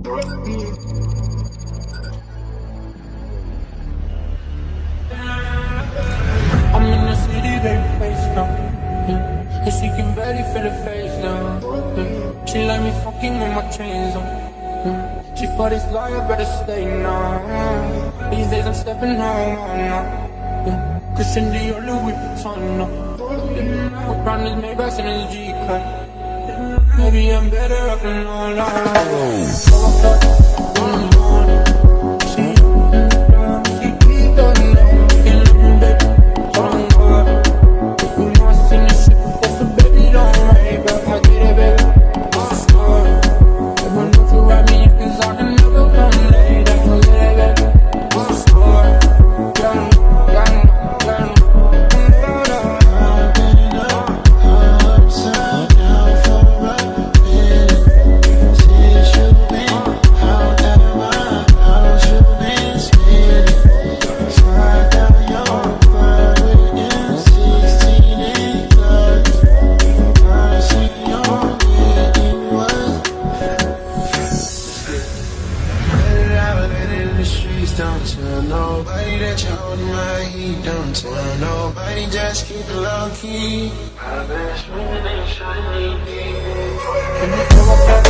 I'm in the city, baby, face down. Yeah. And she can barely feel the face down. Yeah. She like me fucking with my chains on. Yeah. She for this lawyer, better stay now. These days I'm stepping home now. Yeah. Christian Dior, Louis Vuitton. Yeah. With brand new Maybachs and his G-Class. Yeah. Maybe I'm better off than all I don't tell nobody that you're holding my heat. Don't tell nobody, just keep it low key. I've been screaming and shining deep.